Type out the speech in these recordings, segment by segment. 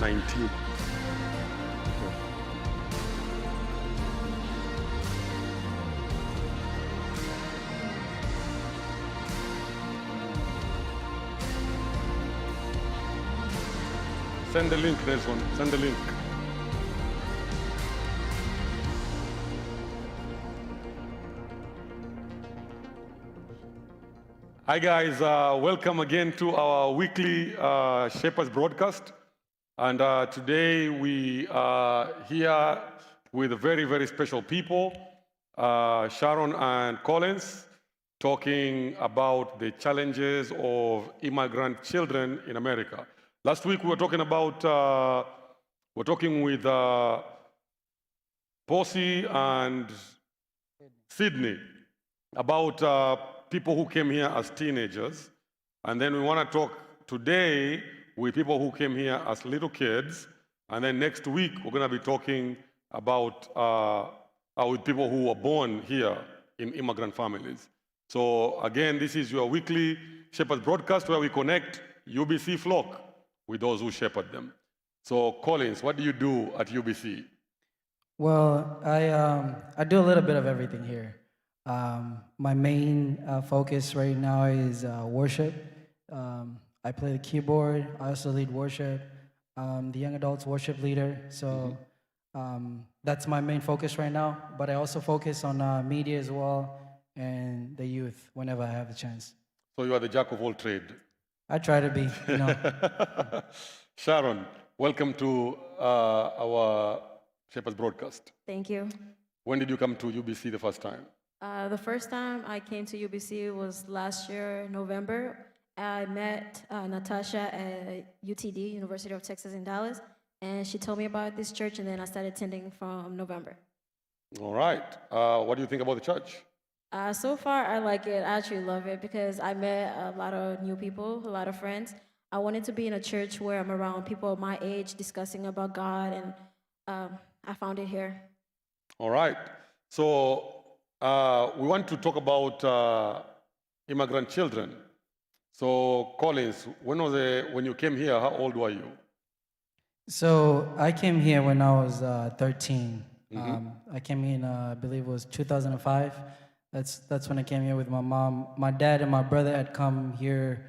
19. Send the link, there's one. Send the link. Hi guys, welcome again to our weekly Shepherds broadcast. And today we are here with very, very special people, Sharon and Collins, talking about the challenges of immigrant children in America. Last week we were talking about, we're talking with Posey and Sydney about people who came here as teenagers. And then we want to talk today with people who came here as little kids. And then next week, we're going to be talking about with people who were born here in immigrant families. So again, this is your weekly Shepherds broadcast where we connect UBC flock with those who shepherd them. So Collins, what do you do at UBC? Well, I do a little bit of everything here. My main focus right now is worship. I play the keyboard. I also lead worship. The young adults worship leader. So that's my main focus right now. But I also focus on media as well and the youth whenever I have the chance. So you are the jack of all trade. I try to be, you know. Sharon, welcome to our Shepherds broadcast. Thank you. When did you come to UBC the first time? The first time I came to UBC was last year, November. I met Natasha at UTD, University of Texas in Dallas, and she told me about this church, and then I started attending from November. All right. What do you think about the church? So far, I like it. I actually love it because I met a lot of new people, a lot of friends. I wanted to be in a church where I'm around people my age discussing about God, and I found it here. All right. So we want to talk about immigrant children. So Collins, when you came here, how old were you? So I came here when I was 13. I came in, I believe it was 2005. That's when I came here with my mom. My dad and my brother had come here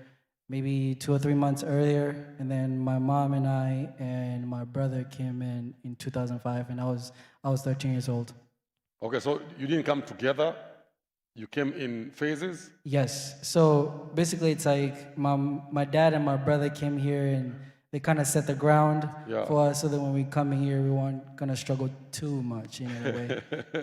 maybe 2 or 3 months earlier, and then my mom and I and my brother came in 2005, and I was 13 years old. Okay, so you didn't come together. You came in phases? Yes. So basically, it's like my dad and my brother came here, and they kind of set the ground for us so that when we come here, we weren't going to struggle too much in a way.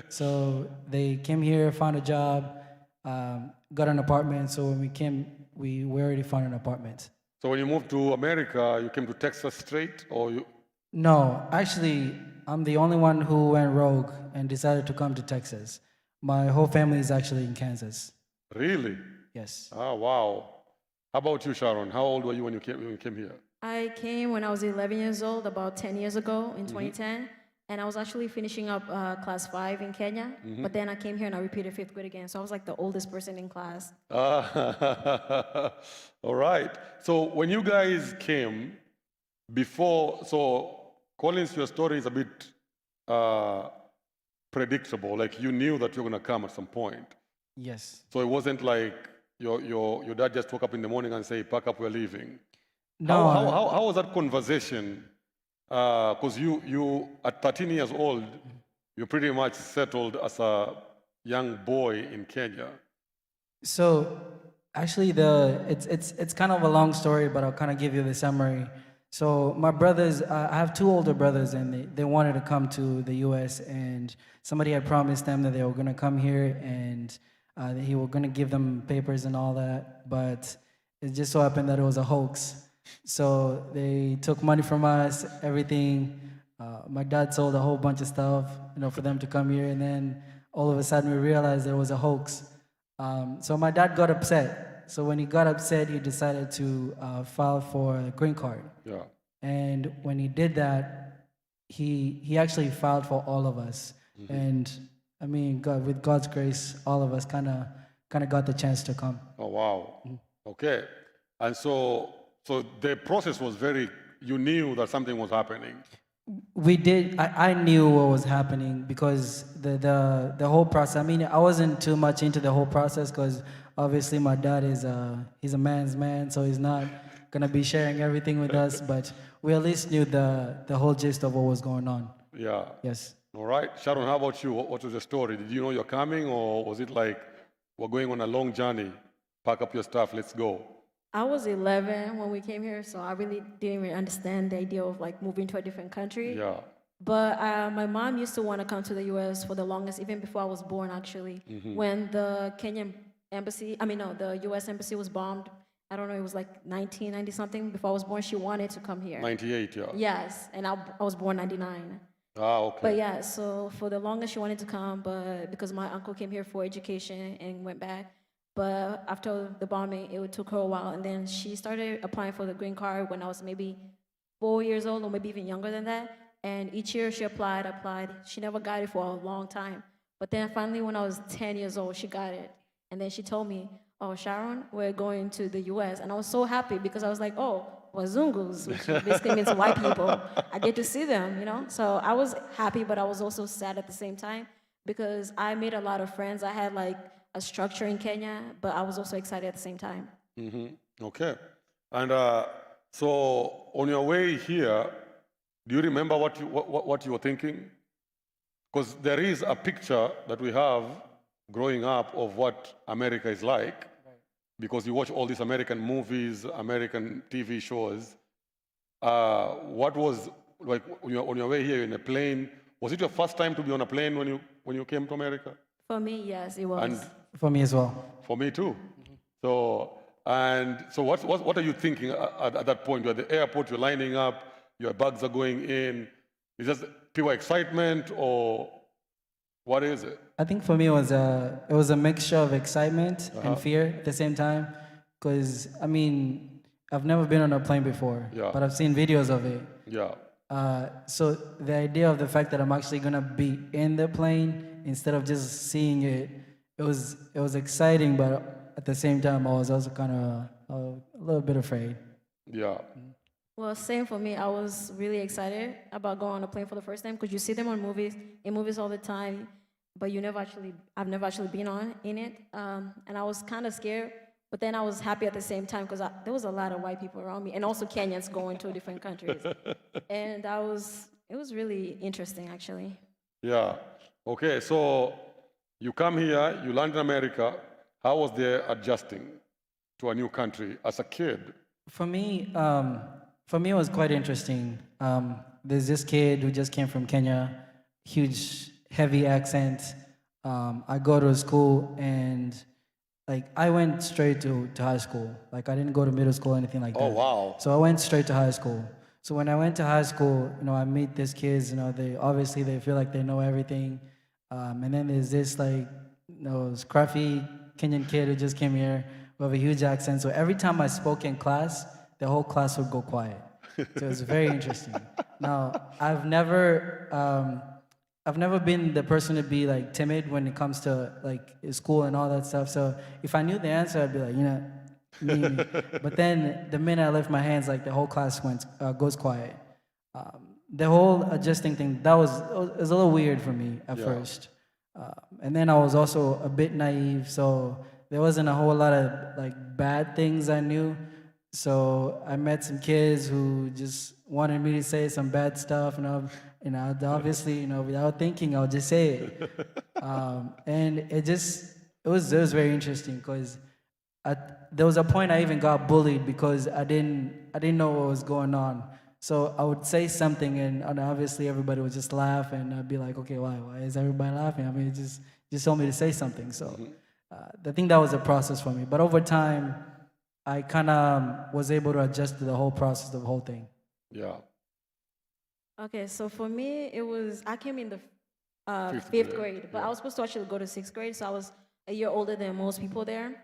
So they came here, found a job, got an apartment. So when we came, we already found an apartment. So when you moved to America, you came to Texas straight, or you? No, actually, I'm the only one who went rogue and decided to come to Texas. My whole family is actually in Kansas. Really? Yes. Oh, wow. How about you, Sharon? How old were you when you came here? I came when I was 11 years old, about 10 years ago in 2010, and I was actually finishing up class 5 in Kenya, but then I came here and I repeated 5th grade again, so I was like the oldest person in class. All right. So when you guys came, so Collins, your story is a bit predictable, like you knew that you were going to come at some point. Yes. So it wasn't like your dad just woke up in the morning and say, pack up, we're leaving. No. How was that conversation? Because you at 13 years old, you pretty much settled as a young boy in Kenya. So actually, it's kind of a long story, but I'll kind of give you the summary. So my brothers, I have 2 older brothers, and they wanted to come to the U.S., and somebody had promised them that they were going to come here, and that he was going to give them papers and all that, but it just so happened that it was a hoax. So they took money from us, everything. My dad sold a whole bunch of stuff, for them to come here, and then all of a sudden we realized there was a hoax. So my dad got upset. So when he got upset, he decided to file for a green card. Yeah. And when he did that, he actually filed for all of us. And I mean, with God's grace, all of us kind of got the chance to come. Oh, wow. Okay. And so the process was very you knew that something was happening. We did. I knew what was happening because the whole process. I mean, I wasn't too much into the whole process because obviously my dad is he's a man's man, so he's not gonna be sharing everything with us. But we at least knew the whole gist of what was going on. Yeah. Yes. All right. Sharon, how about you? What was the story? Did you know you're coming, or was it like, we're going on a long journey? Pack up your stuff, let's go. I was 11 when we came here, so I really didn't even understand the idea of like moving to a different country. Yeah. But my mom used to want to come to the U.S. for the longest, even before I was born, actually. When the Kenyan embassy, I mean, no, the U.S. embassy was bombed. I don't know, it was like 1990 something. Before I was born, she wanted to come here. 98, yeah. Yes, and I was born 99. Ah, okay. But yeah, so for the longest she wanted to come, but because my uncle came here for education and went back. But after the bombing, it took her a while, and then she started applying for the green card when I was maybe 4 years old, or maybe even younger than that. And each year she applied. She never got it for a long time. But then finally, when I was 10 years old, she got it. And then she told me, "Oh, Sharon, we're going to the U.S." And I was so happy because I was like, "Oh, Wazungus," which basically means white people. I get to see them, you know? So I was happy, but I was also sad at the same time because I made a lot of friends. I had like a structure in Kenya, but I was also excited at the same time. Okay. And so on your way here, do you remember what you were thinking? Because there is a picture that we have growing up of what America is like, because you watch all these American movies, American TV shows. What was like on your way here in a plane? Was it your first time to be on a plane when you came to America? For me, yes, it was. And For me as well. for me too. So what are you thinking at that point? You're at the airport, you're lining up, your bags are going in. Is that pure excitement or what is it? I think for me it was a mixture of excitement and fear at the same time. Because I mean, I've never been on a plane before, Yeah. but I've seen videos of it. Yeah. So the idea of the fact that I'm actually gonna be in the plane instead of just seeing it, it was exciting, but at the same time I was also kind of a little bit afraid. Yeah. Well, same for me. I was really excited about going on a plane for the first time because you see them in movies all the time, but I've never actually been in it. And I was kind of scared, but then I was happy at the same time because there was a lot of white people around me and also Kenyans going to different countries. And it was really interesting, actually. Yeah. Okay, so you come here, you land in America. How was there adjusting to a new country as a kid? For me, it was quite interesting. There's this kid who just came from Kenya, huge, heavy accent. I go to school and like I went straight to high school. Like I didn't go to middle school or anything like that. Oh, wow. So I went straight to high school. So when I went to high school, I meet these kids. They obviously they feel like they know everything. And then there's this like scruffy Kenyan kid who just came here with a huge accent. So every time I spoke in class, the whole class would go quiet. So it was very interesting. Now, I've never been the person to be like timid when it comes to like school and all that stuff. So if I knew the answer, I'd be like, me. But then the minute I lift my hands, like the whole class goes quiet. The whole adjusting thing, it was a little weird for me at first. And then I was also a bit naive, so there wasn't a whole lot of like bad things I knew. So I met some kids who just wanted me to say some bad stuff, and I'd obviously, without thinking, I would just say it. And it was very interesting because there was a point I even got bullied because I didn't know what was going on. So I would say something, and obviously everybody would just laugh, and I'd be like, okay, why is everybody laughing? I mean, it just told me to say something. So I think that was a process for me. But over time, I kind of was able to adjust to the whole process of the whole thing. Yeah. Okay, so for me, I came in the Fifth fifth grade, grade, but I was supposed to actually go to sixth grade, so I was a year older than most people there.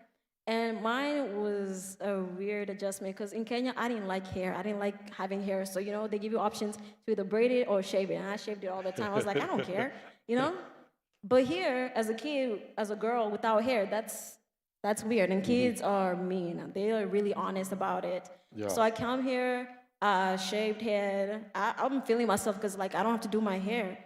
And mine was a weird adjustment because in Kenya, I didn't like hair. I didn't like having hair. So, they give you options to either braid it or shave it. And I shaved it all the time. I was like, I don't care, But here, as a kid, as a girl without hair, that's weird. And kids are mean. They are really honest about it. Yeah. So I come here, shaved head. I'm feeling myself because like I don't have to do my hair.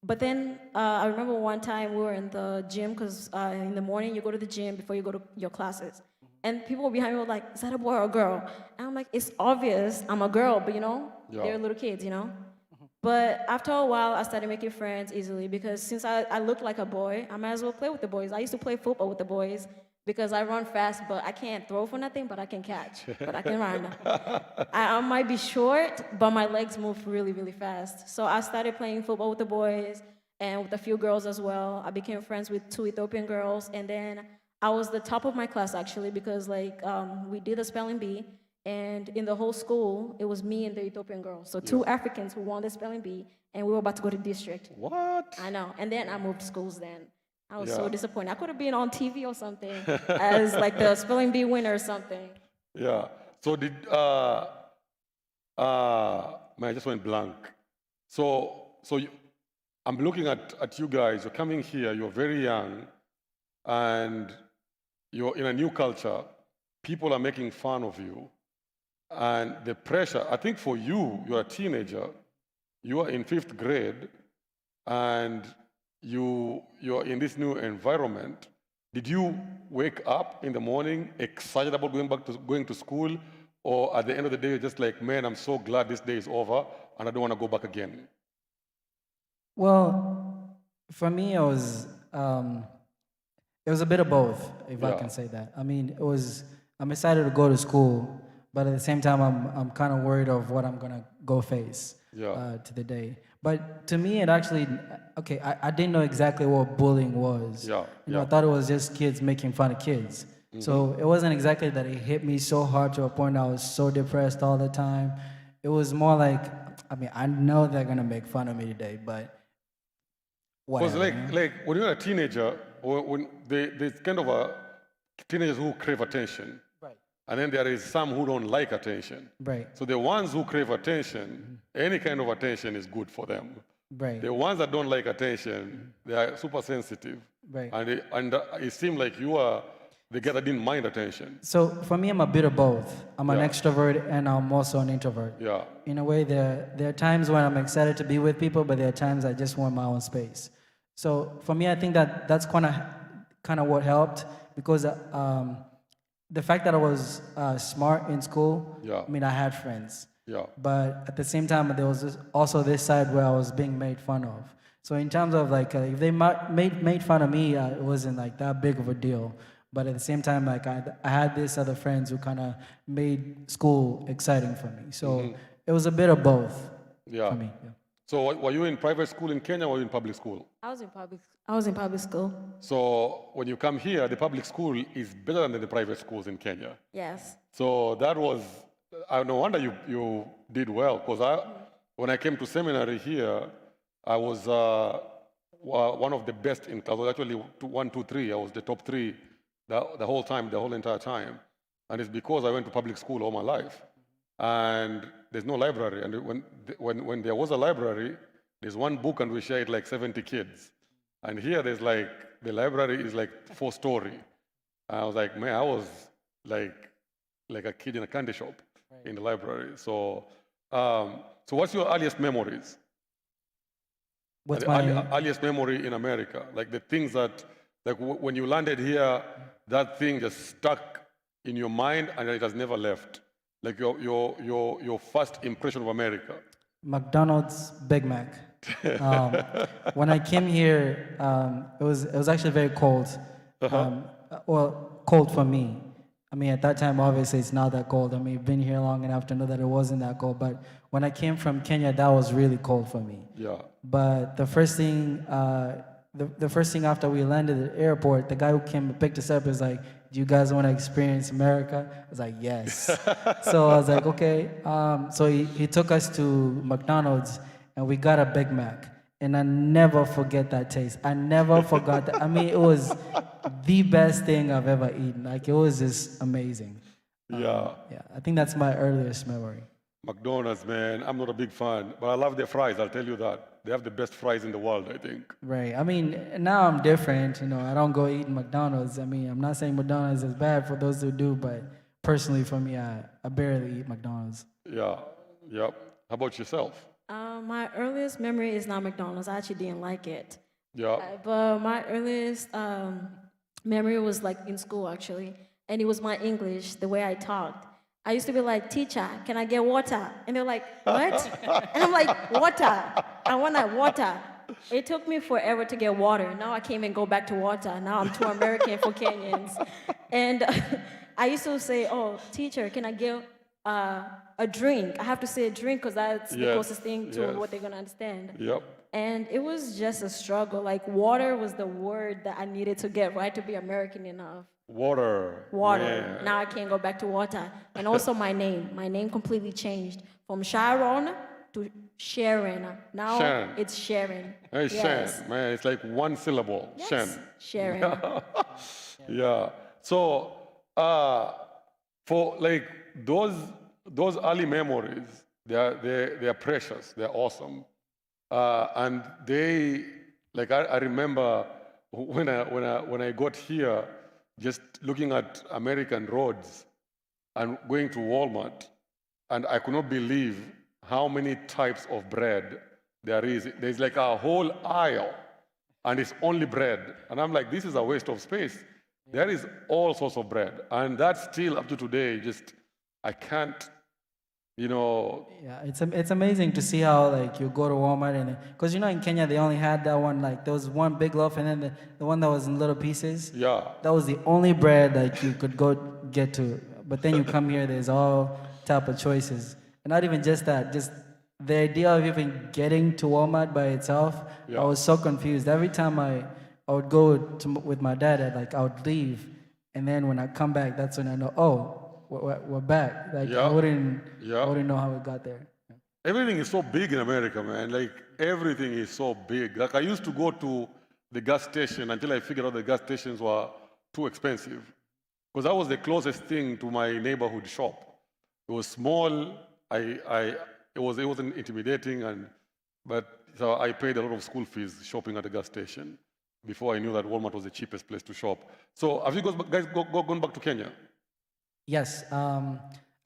But then I remember one time we were in the gym because in the morning you go to the gym before you go to your classes. And people behind me were like, is that a boy or a girl? And I'm like, it's obvious I'm a girl, but Yeah. they're little kids. But after a while, I started making friends easily because since I look like a boy, I might as well play with the boys. I used to play football with the boys because I run fast, but I can't throw for nothing, but I can catch, but I can run. I might be short, but my legs move really, really fast. So I started playing football with the boys and with a few girls as well. I became friends with 2 Ethiopian girls, and then I was the top of my class actually because we did a spelling bee, and in the whole school it was me and the Ethiopian girls. So two Africans who won the spelling bee, and we were about to go to district. What? I know, and then I moved schools. Then I was so Yeah. disappointed. I could have been on TV or something as like the spelling bee winner or something. Yeah. So man, I just went blank. I'm looking at you guys. You're coming here. You're very young, and you're in a new culture. People are making fun of you, and the pressure. I think for you, you're a teenager. You are in 5th grade, and you're in this new environment. Did you wake up in the morning excited about going to school, or at the end of the day, you're just like, man, I'm so glad this day is over, and I don't want to go back again? Well, for me, it was a bit of both, if I Yeah. can say that. I mean, I'm excited to go to school, but at the same time, I'm kind of worried of what I'm gonna go face Yeah. to the day. But to me, it actually, okay, I didn't know exactly what bullying was. Yeah, I yeah. thought it was just kids making fun of kids. So it wasn't exactly that it hit me so hard to a point I was so depressed all the time. It was more like, I mean, I know they're gonna make fun of me today, but Because whatever. you know? like when you're a teenager, or when there's kind of a teenagers who crave attention, Right. and then there is some who don't like attention. Right. So the ones who crave attention, any kind of attention is good for them. Right. The ones that don't like attention, they are super sensitive. Right. And it seemed like you are the guy that didn't mind attention. So for me, I'm a bit of both. I'm an Yeah. extrovert and I'm also an introvert. Yeah. In a way, there are times when I'm excited to be with people, but there are times I just want my own space. So for me, I think that's kind of what helped because the fact that I was smart in school. Yeah. I mean, I had friends. Yeah. But at the same time, there was also this side where I was being made fun of. So in terms of like, if they made fun of me, it wasn't like that big of a deal. But at the same time, like I had these other friends who kind of made school exciting for me. So it was a bit of both Yeah. for me. Yeah. So were you in private school in Kenya or were you in public school? I was in public school. So when you come here, the public school is better than the private schools in Kenya. Yes. So that was, no wonder you did well, because when I came to seminary here, I was one of the best in class. I was actually 1, 2, 3. I was the top 3 the whole entire time. And it's because I went to public school all my life. And there's no library. And when there was a library, there's one book and we share it like 70 kids. And here there's like, the library is like 4-story. And I was like, man, I was like a kid in a candy shop in the library. So, so what's your earliest memories? What's The my earliest memory in America? Like the things that, like when you landed here, that thing just stuck in your mind and it has never left. Like your first impression of America. McDonald's Big Mac. When I came here, it was actually very cold. Cold for me. I mean, at that time, obviously, it's not that cold. I mean, I've been here long enough to know that it wasn't that cold. But when I came from Kenya, that was really cold for me. Yeah. But the first thing, the first thing after we landed at the airport, the guy who came and picked us up was like, "Do you guys want to experience America?" I was like, "Yes." So I was like, "Okay." So he took us to McDonald's and we got a Big Mac. And I never forget that taste. I never forgot that. I mean, it was the best thing I've ever eaten. Like, it was just amazing. Yeah. Yeah, I think that's my earliest memory. McDonald's, man, I'm not a big fan, but I love their fries, I'll tell you that. They have the best fries in the world, I think. Right. I mean, now I'm different. I don't go eating McDonald's. I mean, I'm not saying McDonald's is bad for those who do, but personally for me, I barely eat McDonald's. Yeah. Yep. How about yourself? My earliest memory is not McDonald's. I actually didn't like it. Yep. But my earliest memory was like in school actually, and it was my English, the way I talked. I used to be like, "Teacher, can I get water?" And they're like, "What?" And I'm like, "Water. I want that water." It took me forever to get water. Now I can't even go back to water. Now I'm too American for Kenyans. And I used to say, "Oh, teacher, can I get a drink?" I have to say a drink because that's the Yes, closest thing to yes. what they're gonna understand. Yep. And it was just a struggle. Like water was the word that I needed to get right to be American enough. Water. Water. Man. Now I can't go back to water. And also my name. My name completely changed from Sharon to Sharon. Now Sharon. it's Sharon. Hey, Yes. Shan. Man, it's like one syllable. Yes. Shan. Sharon. Yeah. So, for like those early memories, they are precious. They're awesome. And they, like I remember when I got here, just looking at American roads and going to Walmart, and I could not believe how many types of bread there is. There's like a whole aisle, and it's only bread. And I'm like, this is a waste of space. There is all sorts of bread, and that's still up to today. Just I can't, you know. Yeah, it's amazing to see how like you go to Walmart and because in Kenya they only had that one like there was one big loaf and then the one that was in little pieces. Yeah. That was the only bread like you could go get to. But then you come here, there's all type of choices, and not even just that, just the idea of even getting to Walmart by itself. Yeah. I was so confused every time I would go with my dad. I would leave, and then when I come back, that's when I know. Oh. We're back. Like Yeah. I wouldn't Yeah. know how we got there. Everything is so big in America, man. Like everything is so big. Like I used to go to the gas station until I figured out the gas stations were too expensive. Because that was the closest thing to my neighborhood shop. It was small. It wasn't intimidating, but so I paid a lot of school fees shopping at the gas station before I knew that Walmart was the cheapest place to shop. So have you guys gone back to Kenya? Yes.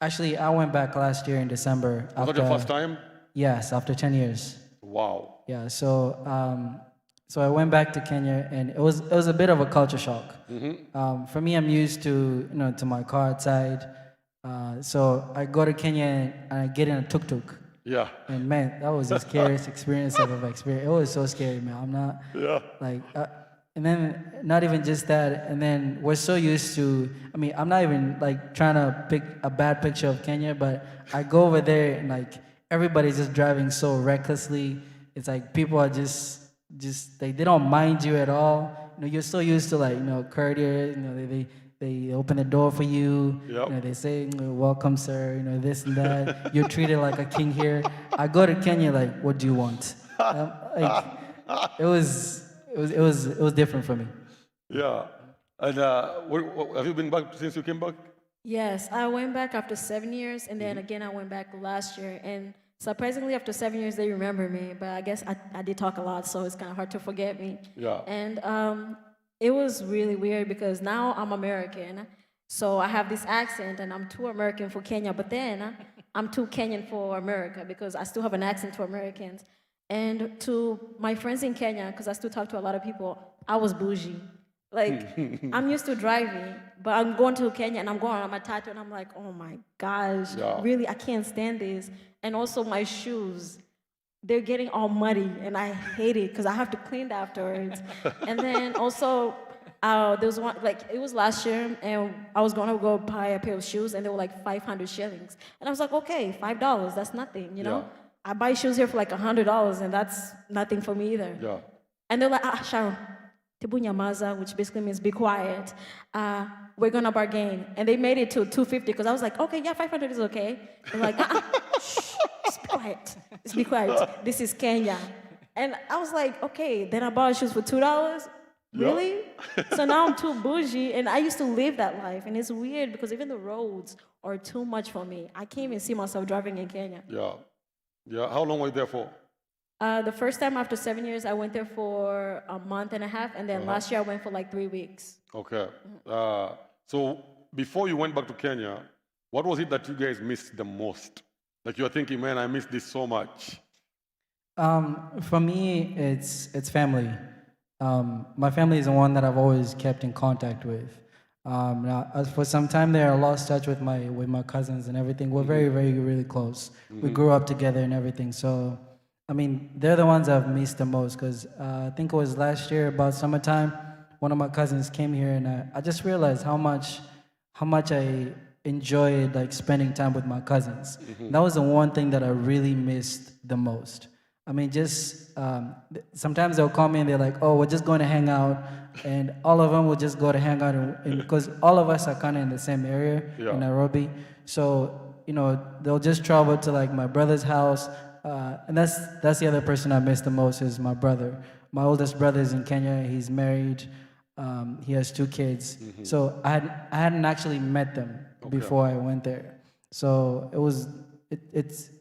Actually, I went back last year in December. Was that your first time? Yes, after 10 years. Wow. Yeah. So I went back to Kenya, and it was a bit of a culture shock. For me, I'm used to to my car outside. So I go to Kenya and I get in a tuk-tuk. Yeah. And man, that was the scariest experience I've ever experienced. It was so scary, man. I'm not like, and then not even just that. And then we're so used to. I mean, I'm not even like trying to pick a bad picture of Kenya, but I go over there and like everybody's just driving so recklessly. It's like people are just like they don't mind you at all. You're so used to like courteous. They open the door for you. Yep. They say, "Welcome, sir." This and that. You're treated like a king here. I go to Kenya like, "What do you want?" Like, it was different for me. Yeah. And have you been back since you came back? Yes, I went back after 7 years, and then again I went back last year. And surprisingly, after 7 years, they remember me. But I guess I did talk a lot, so it's kind of hard to forget me. Yeah. And it was really weird because now I'm American, so I have this accent, and I'm too American for Kenya. But then I'm too Kenyan for America because I still have an accent to Americans. And to my friends in Kenya, because I still talk to a lot of people, I was bougie. Like, I'm used to driving, but I'm going to Kenya and I'm going on my tattoo and I'm like, oh my gosh, Yeah. really, I can't stand this. And also my shoes, they're getting all muddy and I hate it because I have to clean that afterwards. And then also, there was one, like, it was last year and I was going to go buy a pair of shoes and they were like 500 shillings. And I was like, okay, $5, that's nothing, you know? Yeah. I buy shoes here for like $100 and that's nothing for me either. Yeah. And they're like, Sharon, Tibu Nyamaza, which basically means be quiet. We're gonna bargain. And they made it to 250 because I was like, okay, yeah, 500 is okay. They're like, shh, just be quiet. Just be quiet. This is Kenya. And I was like, okay, then I bought shoes for $2? Really? So now I'm too bougie, and I used to live that life. And it's weird because even the roads are too much for me. I can't even see myself driving in Kenya. Yeah. Yeah. How long were you there for? The first time after 7 years, I went there for a month and a half, and then last year I went for like 3 weeks. Okay. So before you went back to Kenya, what was it that you guys missed the most Like you're thinking, man, I miss this so much. For me, it's family. My family is the one that I've always kept in contact with. Now, for some time there, I lost touch with my cousins and everything. We're very, very, really close. We grew up together and everything. So, I mean, they're the ones I've missed the most. Cause I think it was last year about summertime, one of my cousins came here, and I just realized how much I enjoyed like spending time with my cousins. That was the one thing that I really missed the most. I mean, just sometimes they'll call me and they're like, "Oh, we're just going to hang out," and all of them will just go to hang out, and because all of us are kind of in the same area Yeah. in Nairobi, so they'll just travel to like my brother's house, and that's the other person I miss the most is my brother. My oldest brother is in Kenya. He's married. He has 2 kids. So I hadn't actually met them before I went there. So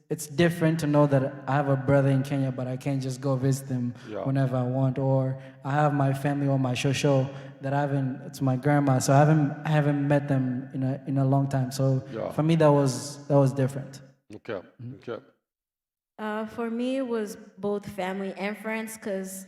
it's different to know that I have a brother in Kenya, but I can't just go visit them Yeah. whenever I want. Or I have my family on my shosho that I haven't. It's my grandma, so I haven't met them in a long time. So Yeah. for me, that was different. Okay. Okay. For me, it was both family and friends, because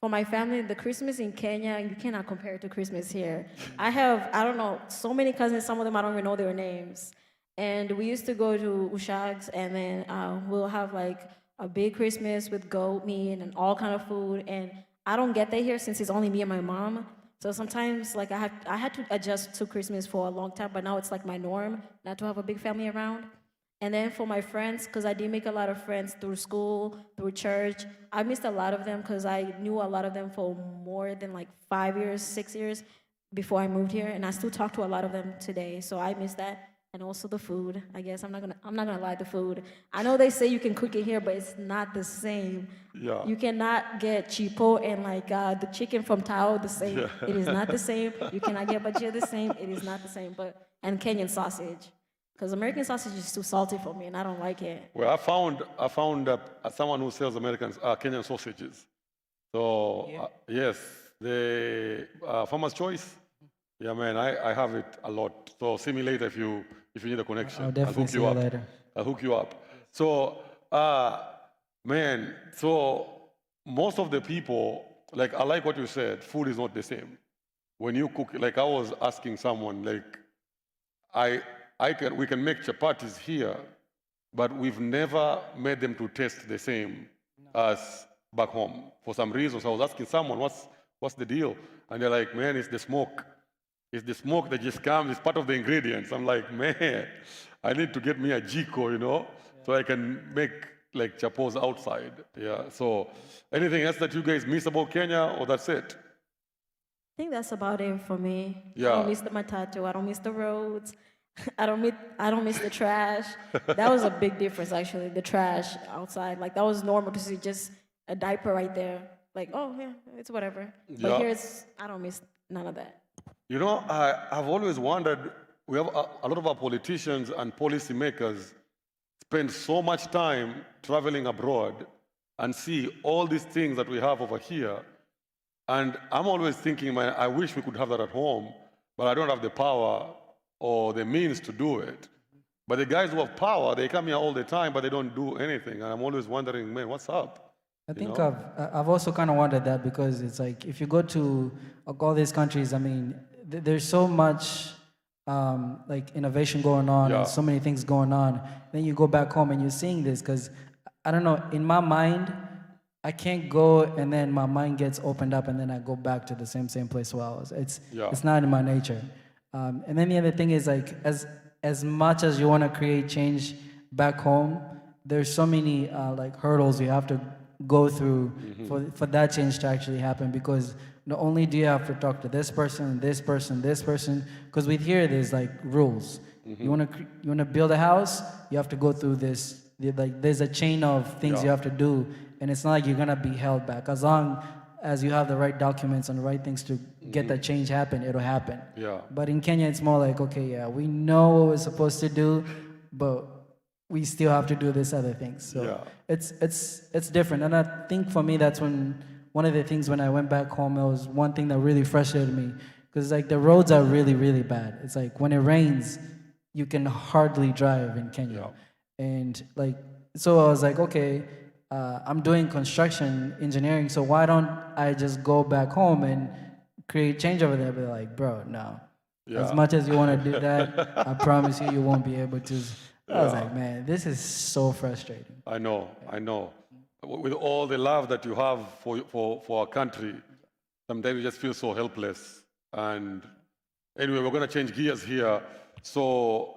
for my family, the Christmas in Kenya, you cannot compare it to Christmas here. I don't know, so many cousins, some of them I don't even know their names. And we used to go to Ushags, and then we'll have like a big Christmas with goat meat and all kind of food. And I don't get that here since it's only me and my mom. So sometimes like I had to adjust to Christmas for a long time, but now it's like my norm not to have a big family around. And then for my friends, because I did make a lot of friends through school, through church, I missed a lot of them because I knew a lot of them for more than like 5 years, 6 years before I moved here, and I still talk to a lot of them today. So I miss that, and also the food. I guess I'm not gonna lie, the food. I know they say you can cook it here, but it's not the same. Yeah. You cannot get chipo and like the chicken from Tao the same. It is not the same. You cannot get bajia the same. It is not the same. And Kenyan sausage. Because American sausage is too salty for me, and I don't like it. Well, I found someone who sells Kenyan sausages. So yes, the Farmer's Choice. Yeah, man, I have it a lot. So see me later if you need a connection. I'll definitely see you later. I'll hook you up. So man, so most of the people, like I like what you said. Food is not the same. When you cook, like I was asking someone, like we can make chapatis here, but we've never made them to taste the same as back home. For some reason, so I was asking someone, what's the deal? And they're like, man, it's the smoke. It's the smoke that just comes, it's part of the ingredients. I'm like, man, I need to get me a jiko, so I can make like chapos outside. Yeah, so anything else that you guys miss about Kenya, or that's it? I think that's about it for me. Yeah. I don't miss the matatu. I don't miss the roads. I don't miss the trash. That was a big difference, actually. The trash outside, like that was normal to see just a diaper right there. Like, oh yeah, it's whatever. But Yeah. here I don't miss none of that. I've always wondered, we have a lot of our politicians and policymakers spend so much time traveling abroad and see all these things that we have over here. And I'm always thinking, man, I wish we could have that at home, but I don't have the power or the means to do it. But the guys who have power, they come here all the time, but they don't do anything. And I'm always wondering, man, what's up? I think I've also kind of wondered that, because it's like if you go to all these countries, I mean, there's so much like innovation going on Yeah. and so many things going on. Then you go back home and you're seeing this, because I don't know, in my mind, I can't go and then my mind gets opened up and then I go back to the same place where I was. It's not in my nature. And then the other thing is like as much as you want to create change back home, there's so many like hurdles you have to go through for that change to actually happen, because not only do you have to talk to this person, because with here there's like rules. You want to build a house, you have to go through this. Like there's a chain of things you have to do, and it's not like you're gonna be held back. As long as you have the right documents and the right things to get that change happen, it'll happen. Yeah. But in Kenya, it's more like, okay, yeah, we know what we're supposed to do, but we still have to do this other things. So it's different. And I think for me, that's one of the things when I went back home, it was one thing that really frustrated me, because like the roads are really, really bad. It's like when it rains, you can hardly drive in Kenya. And like, so I was like, okay, I'm doing construction engineering, so why don't I just go back home and create change over there? But like, bro, no. As Yeah. much as you want to do that, I promise you, you won't be able to. I was Yeah. like, man, this is so frustrating. I know, I know. With all the love that you have for our country, sometimes you just feel so helpless. And anyway, we're going to change gears here. So,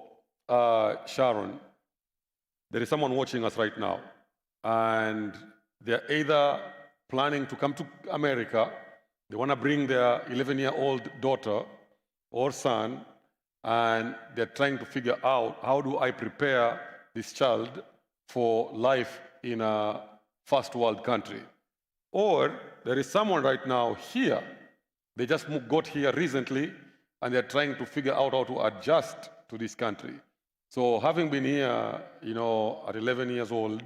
Sharon, there is someone watching us right now, and they're either planning to come to America, they want to bring their 11-year-old daughter or son, and they're trying to figure out how do I prepare this child for life in a first world country. Or there is someone right now here, they just got here recently, and they're trying to figure out how to adjust to this country. So having been here, at 11 years old,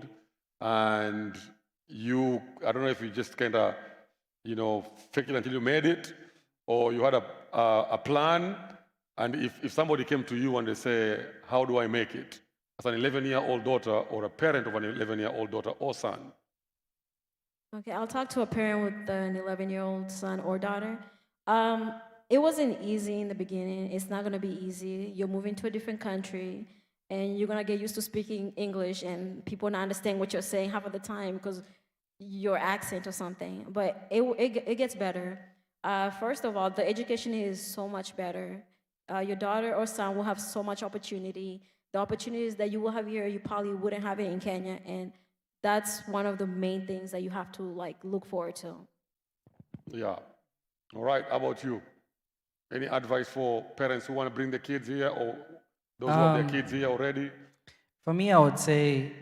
and I don't know if you just kind of, fake it until you made it, or you had a plan, and if somebody came to you and they say, how do I make it? As an 11-year-old daughter or a parent of an 11-year-old daughter or son. Okay, I'll talk to a parent with an 11-year-old son or daughter. It wasn't easy in the beginning. It's not gonna be easy. You're moving to a different country, and you're gonna get used to speaking English, and people not understand what you're saying half of the time because your accent or something. But it gets better. First of all, the education is so much better. Your daughter or son will have so much opportunity. The opportunities that you will have here, you probably wouldn't have it in Kenya, and that's one of the main things that you have to like look forward to. Yeah. All right. How about you? Any advice for parents who want to bring their kids here, or those who have their kids here already? For me, I would say,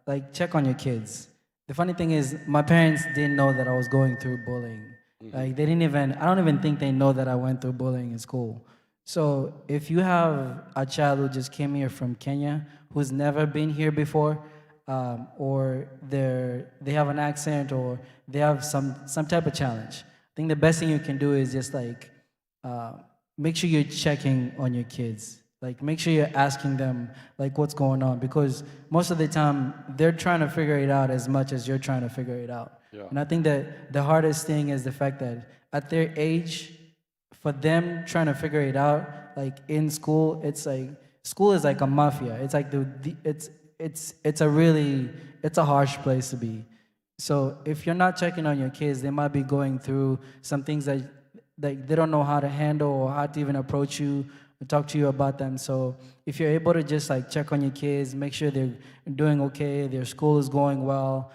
like, check on your kids. The funny thing is, my parents didn't know that I was going through bullying. Like, they didn't even, I don't even think they know that I went through bullying in school. So, if you have a child who just came here from Kenya, who's never been here before, or they have an accent, or they have some type of challenge, I think the best thing you can do is just like make sure you're checking on your kids. Like, make sure you're asking them like what's going on, because most of the time they're trying to figure it out as much as you're trying to figure it out. Yeah. And I think that the hardest thing is the fact that at their age, for them trying to figure it out, like in school, it's like school is like a mafia. It's like it's a harsh place to be. So if you're not checking on your kids, they might be going through some things that they don't know how to handle or how to even approach you or talk to you about them. So if you're able to just like check on your kids, make sure they're doing okay, their school is going well,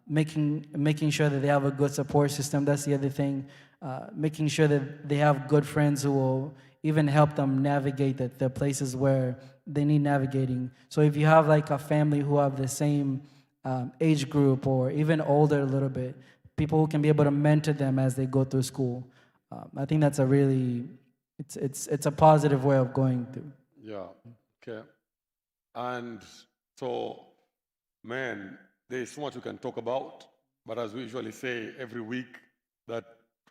making sure that they have a good support system. That's the other thing. Making sure that they have good friends who will even help them navigate the places where they need navigating. So if you have like a family who have the same age group or even older a little bit, people who can be able to mentor them as they go through school, I think that's a really, it's a positive way of going through. Yeah. Okay. And so, man, there is so much we can talk about, but as we usually say every week, that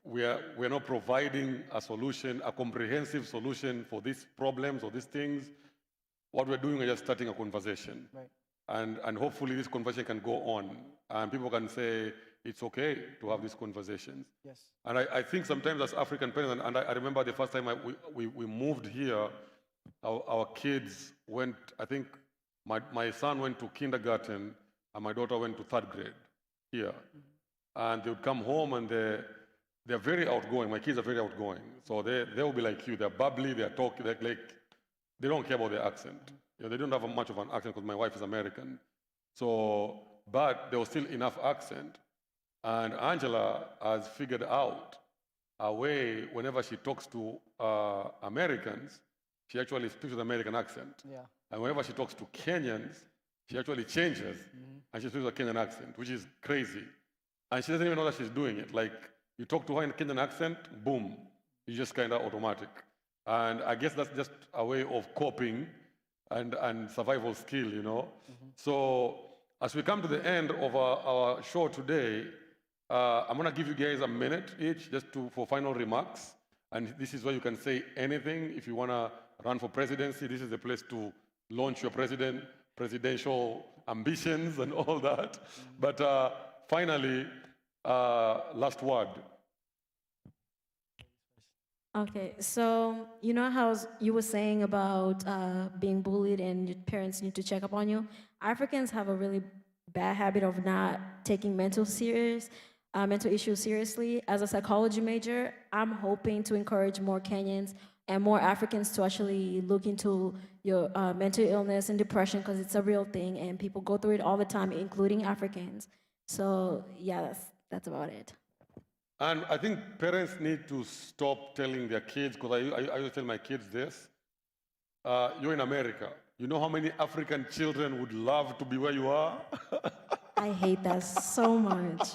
we're not providing a solution, a comprehensive solution for these problems or these things. What we're doing is just starting a conversation. Right. And hopefully this conversation can go on, and people can say it's okay to have these conversations. Yes. And I think sometimes as African parents, and I remember the first time we moved here, our kids went, I think my son went to kindergarten and my daughter went to third grade here. And they would come home and they're very outgoing. My kids are very outgoing. So they will be like you. They're bubbly, they're talking, they're like, they don't care about their accent. They don't have much of an accent because my wife is American. So, but there was still enough accent. And Angela has figured out a way, whenever she talks to Americans, she actually speaks with American accent. Yeah. And whenever she talks to Kenyans, she actually changes and she speaks with a Kenyan accent, which is crazy. And she doesn't even know that she's doing it. Like, you talk to her in a Kenyan accent, boom, it's just kind of automatic. And I guess that's just a way of coping and survival skill. So as we come to the end of our show today, I'm gonna give you guys a minute each just for final remarks. And this is where you can say anything. If you wanna run for presidency, this is the place to launch your presidential ambitions and all that. But finally, last word. Okay, so you know how you were saying about being bullied and your parents need to check up on you? Africans have a really bad habit of not taking mental issues seriously. As a psychology major, I'm hoping to encourage more Kenyans and more Africans to actually look into your mental illness and depression because it's a real thing and people go through it all the time, including Africans. So yeah, that's about it. And I think parents need to stop telling their kids, because I used to tell my kids this, you're in America. You know how many African children would love to be where you are? I hate that so much.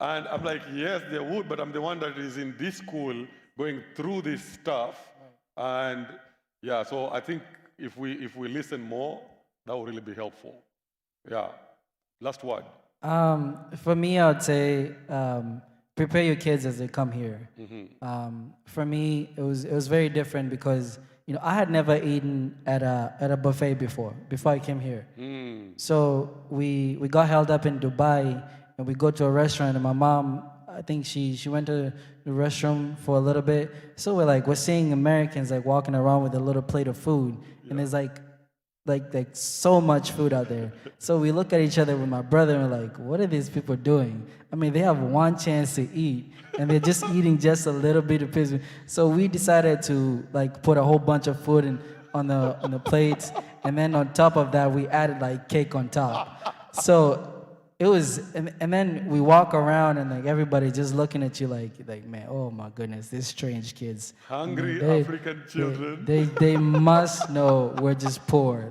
And I'm like, yes, they would, but I'm the one that is in this school going through this stuff. And yeah, so I think if we listen more, that would really be helpful. Yeah. Last word. For me, I would say prepare your kids as they come here. For me, it was very different because I had never eaten at a buffet before I came here. So we got held up in Dubai, and we go to a restaurant, and my mom, I think she went to the restroom for a little bit. So we're seeing Americans like walking around with a little plate of food, and there's like so much food out there. So we look at each other with my brother and we're like, what are these people doing? I mean, they have one chance to eat and they're just eating just a little bit of pizza. So we decided to put a whole bunch of food on the plates, and then on top of that we added cake on top. So it was, and then we walk around and everybody just looking at you like man, oh my goodness, these strange kids. Hungry African children. They must know we're just poor.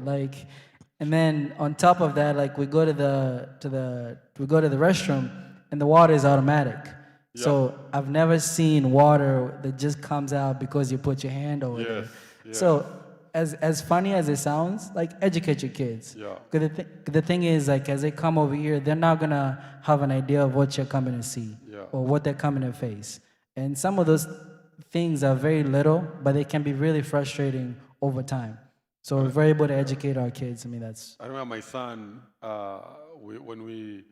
And then on top of that, we go to the restroom and the water is automatic. Yeah. So I've never seen water that just comes out because you put your hand over there. Yes. So as funny as it sounds, educate your kids. Yeah. The thing is, as they come over here, they're not gonna have an idea of what you're coming to see or what they're coming to face. And some of those things are very little, but they can be really frustrating over time. So if we're able to educate our kids, that's. I remember my son, when we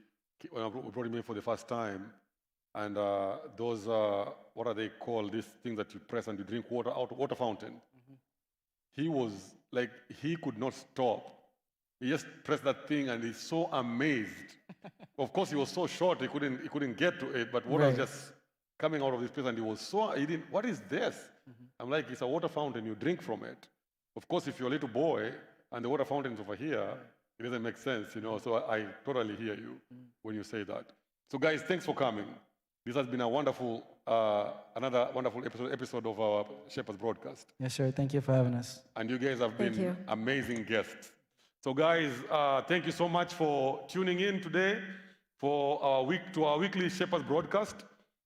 brought him in for the first time, and those, what are they called, these things that you press and you drink water out, water fountain. He was he could not stop. He just pressed that thing and he's so amazed. Of course, he was so short, he couldn't get to it, but water was just coming out of this place, and he didn't, what is this? I'm like, it's a water fountain, you drink from it. Of course, if you're a little boy and the water fountain is over here, it doesn't make sense, so I totally hear you when you say that. So guys, thanks for coming. This has been a wonderful, another wonderful episode of our Shepherds broadcast. Yes, sir. Thank you for having us. And you guys have been amazing guests. So guys, thank you so much for tuning in today for our weekly Shepherds broadcast,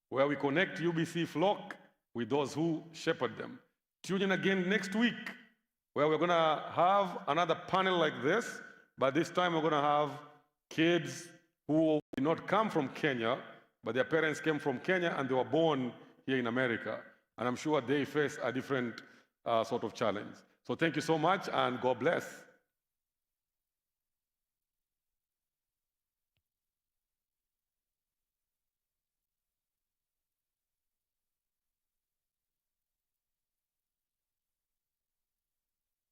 where we connect UBC flock with those who shepherd them. Tune in again next week, where we're gonna have another panel like this, but this time we're gonna have kids who did not come from Kenya, but their parents came from Kenya and they were born here in America. And I'm sure they face a different sort of challenge. So thank you so much and God bless.